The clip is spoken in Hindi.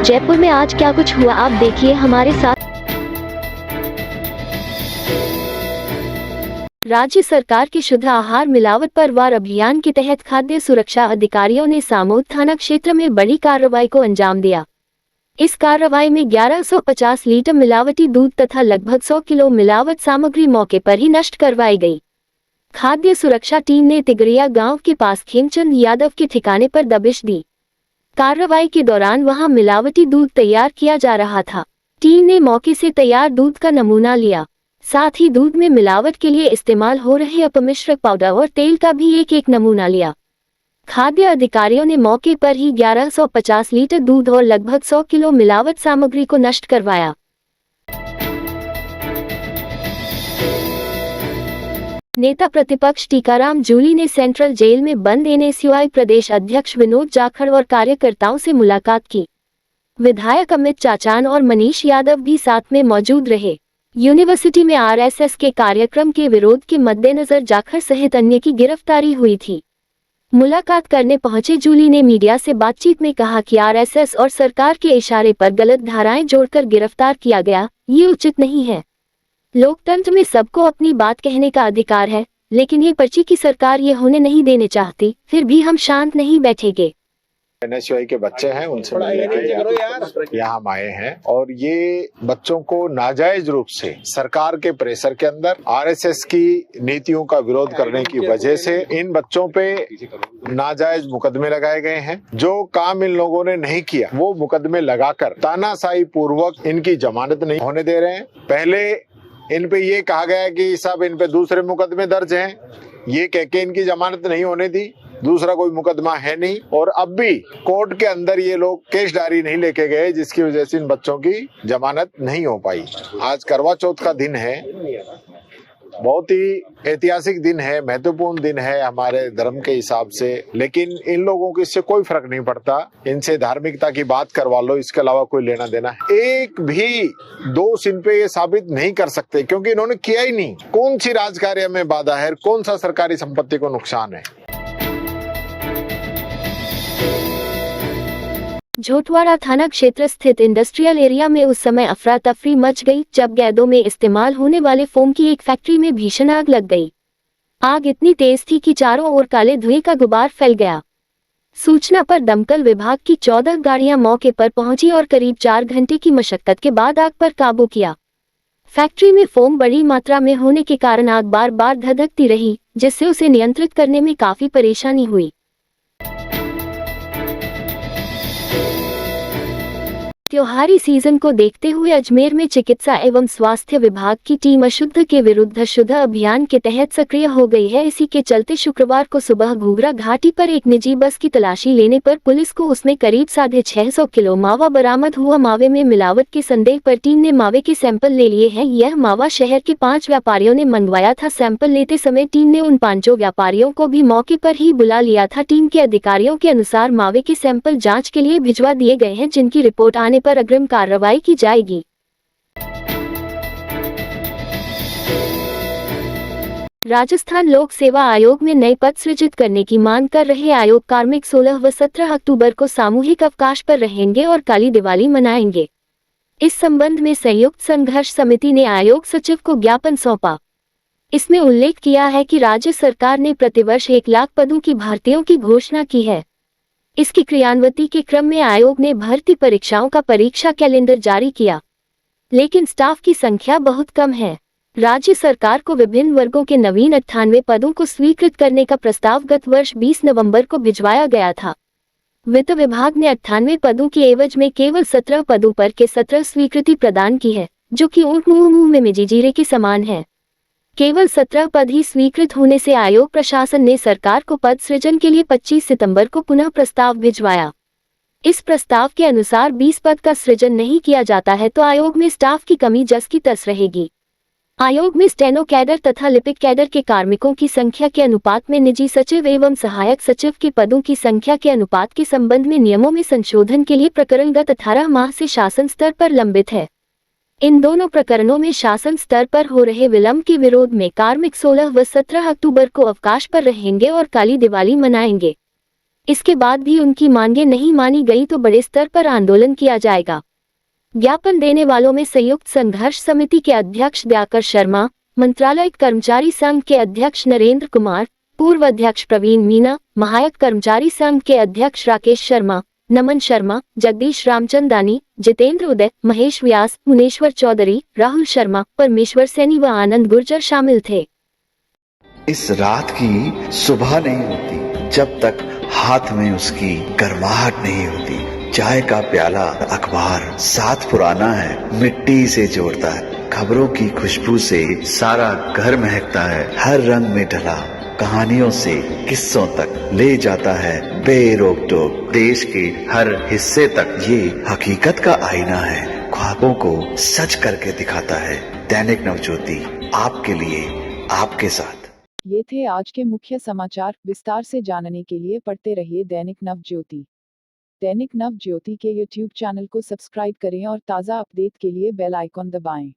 जयपुर में आज क्या कुछ हुआ आप देखिए हमारे साथ। राज्य सरकार के शुद्ध आहार मिलावट पर वार अभियान के तहत खाद्य सुरक्षा अधिकारियों ने सामोद थाना क्षेत्र में बड़ी कार्रवाई को अंजाम दिया। इस कार्रवाई में 1150 लीटर मिलावटी दूध तथा लगभग 100 किलो मिलावट सामग्री मौके पर ही नष्ट करवाई गई। खाद्य सुरक्षा टीम ने तिगरिया गांव के पास खेमचंद यादव के ठिकाने पर दबिश दी। कार्रवाई के दौरान वहां मिलावटी दूध तैयार किया जा रहा था। टीम ने मौके से तैयार दूध का नमूना लिया, साथ ही दूध में मिलावट के लिए इस्तेमाल हो रहे अपमिश्रक पाउडर और तेल का भी एक नमूना लिया। खाद्य अधिकारियों ने मौके पर ही 1150 लीटर दूध और लगभग 100 किलो मिलावट सामग्री को नष्ट करवाया। नेता प्रतिपक्ष टीकाराम जूली ने सेंट्रल जेल में बंद एनएसयूआई प्रदेश अध्यक्ष विनोद जाखड़ और कार्यकर्ताओं से मुलाकात की। विधायक अमित चाचान और मनीष यादव भी साथ में मौजूद रहे। यूनिवर्सिटी में आरएसएस के कार्यक्रम के विरोध के मद्देनजर जाखड़ सहित अन्य की गिरफ्तारी हुई थी। मुलाकात करने पहुंचे जूली ने मीडिया से बातचीत में कहा कि आरएसएस और सरकार के इशारे पर गलत धाराएं जोड़कर गिरफ्तार किया गया, ये उचित नहीं है। लोकतंत्र में सबको अपनी बात कहने का अधिकार है, लेकिन ये पर्ची की सरकार ये होने नहीं देने चाहती, फिर भी हम शांत नहीं बैठेंगे। एनएसयूआई के बच्चे हैं, उनसे यहाँ हम आए हैं और ये बच्चों को नाजायज रूप से सरकार के प्रेशर के अंदर आरएसएस की नीतियों का विरोध करने की वजह से इन बच्चों पे नाजायज मुकदमे लगाए गए हैं। जो काम इन लोगों ने नहीं किया वो मुकदमे लगाकर तानाशाही पूर्वक इनकी जमानत नहीं होने दे रहे हैं। पहले इन पे ये कहा गया कि साहब इन पे दूसरे मुकदमे दर्ज हैं, ये कह के इनकी जमानत नहीं होने दी, दूसरा कोई मुकदमा है नहीं। और अब भी कोर्ट के अंदर ये लोग केस डायरी नहीं लेके गए, जिसकी वजह से इन बच्चों की जमानत नहीं हो पाई। आज करवा चौथ का दिन है, बहुत ही ऐतिहासिक दिन है, महत्वपूर्ण दिन है हमारे धर्म के हिसाब से, लेकिन इन लोगों को इससे कोई फर्क नहीं पड़ता। इनसे धार्मिकता की बात करवा लो, इसके अलावा कोई लेना देना एक भी दोष इन पे ये साबित नहीं कर सकते, क्योंकि इन्होंने किया ही नहीं। कौन सी राजकार्य में बाधा है, कौन सा सरकारी संपत्ति को नुकसान है। झोटवाड़ा थाना क्षेत्र स्थित इंडस्ट्रियल एरिया में उस समय अफरा तफरी मच गई जब गैदों में इस्तेमाल होने वाले फोम की एक फैक्ट्री में भीषण आग लग गई। आग इतनी तेज थी कि चारों ओर काले धुएं का गुबार फैल गया। सूचना पर दमकल विभाग की 14 गाड़ियां मौके पर पहुंची और करीब 4 घंटे की मशक्कत के बाद आग पर काबू किया। फैक्ट्री में फोम बड़ी मात्रा में होने के कारण आग बार बार धधकती रही, जिससे उसे नियंत्रित करने में काफी परेशानी हुई। त्योहारी सीजन को देखते हुए अजमेर में चिकित्सा एवं स्वास्थ्य विभाग की टीम अशुद्ध के विरुद्ध शुद्ध अभियान के तहत सक्रिय हो गई है। इसी के चलते शुक्रवार को सुबह घूघरा घाटी पर एक निजी बस की तलाशी लेने पर पुलिस को उसमें करीब 650 किलो मावा बरामद हुआ। मावे में मिलावट के संदेह पर टीम ने मावे के सैंपल ले लिए हैं। यह मावा शहर के 5 व्यापारियों ने मंगवाया था। सैंपल लेते समय टीम ने उन 5 व्यापारियों को भी मौके पर ही बुला लिया था। टीम के अधिकारियों के अनुसार मावे के सैंपल जाँच के लिए भिजवा दिए गए हैं, जिनकी रिपोर्ट आने पर अग्रिम कार्रवाई की जाएगी। राजस्थान लोक सेवा आयोग में नए पद सृजित करने की मांग कर रहे आयोग कार्मिक 16 व 17 अक्टूबर को सामूहिक अवकाश पर रहेंगे और काली दिवाली मनाएंगे। इस संबंध में संयुक्त संघर्ष समिति ने आयोग सचिव को ज्ञापन सौंपा। इसमें उल्लेख किया है कि राज्य सरकार ने प्रतिवर्ष 1 लाख पदों की भर्तियों की घोषणा की है। इसकी क्रियान्विति के क्रम में आयोग ने भर्ती परीक्षाओं का परीक्षा कैलेंडर जारी किया, लेकिन स्टाफ की संख्या बहुत कम है। राज्य सरकार को विभिन्न वर्गों के नवीन 98 पदों को स्वीकृत करने का प्रस्ताव गत वर्ष 20 नवंबर को भिजवाया गया था। वित्त विभाग ने 98 पदों की एवज में केवल 17 पदों पर के 17 स्वीकृति प्रदान की है, जो कि ऊँट मुंह में मिजीजीरे के समान है। केवल 17 पद ही स्वीकृत होने से आयोग प्रशासन ने सरकार को पद सृजन के लिए 25 सितंबर को पुनः प्रस्ताव भिजवाया। इस प्रस्ताव के अनुसार 20 पद का सृजन नहीं किया जाता है तो आयोग में स्टाफ की कमी जस की तस रहेगी। आयोग में स्टेनो कैडर तथा लिपिक कैडर के कार्मिकों की संख्या के अनुपात में निजी सचिव एवं सहायक सचिव के पदों की संख्या के अनुपात के संबंध में नियमों में संशोधन के लिए प्रकरण गत 18 माह से शासन स्तर पर लंबित है। इन दोनों प्रकरणों में शासन स्तर पर हो रहे विलंब के विरोध में कार्मिक 16 व 17 अक्टूबर को अवकाश पर रहेंगे और काली दिवाली मनाएंगे। इसके बाद भी उनकी मांगें नहीं मानी गई तो बड़े स्तर पर आंदोलन किया जाएगा। ज्ञापन देने वालों में संयुक्त संघर्ष समिति के अध्यक्ष दयाकर शर्मा, मंत्रालय कर्मचारी संघ के अध्यक्ष नरेंद्र कुमार, पूर्व अध्यक्ष प्रवीण मीना, महायक कर्मचारी संघ के अध्यक्ष राकेश शर्मा, नमन शर्मा, जगदीश रामचंदानी, जितेंद्र उदय, महेश व्यास, मुनेश्वर चौधरी, राहुल शर्मा, परमेश्वर सैनी व आनंद गुर्जर शामिल थे। इस रात की सुबह नहीं होती जब तक हाथ में उसकी गर्माहट नहीं होती। चाय का प्याला, अखबार साथ पुराना है, मिट्टी से जोड़ता है। खबरों की खुशबू से सारा घर महकता है। हर रंग में ढला कहानियों से किस्सों तक ले जाता है बेरोक टोक। देश के हर हिस्से तक ये हकीकत का आईना है, ख्वाबों को सच करके दिखाता है। दैनिक नवज्योति, आपके लिए, आपके साथ। ये थे आज के मुख्य समाचार। विस्तार से जानने के लिए पढ़ते रहिए दैनिक नवज्योति। दैनिक नवज्योति के YouTube चैनल को सब्सक्राइब करें और ताज़ा अपडेट के लिए बेल आइकॉन दबाएं।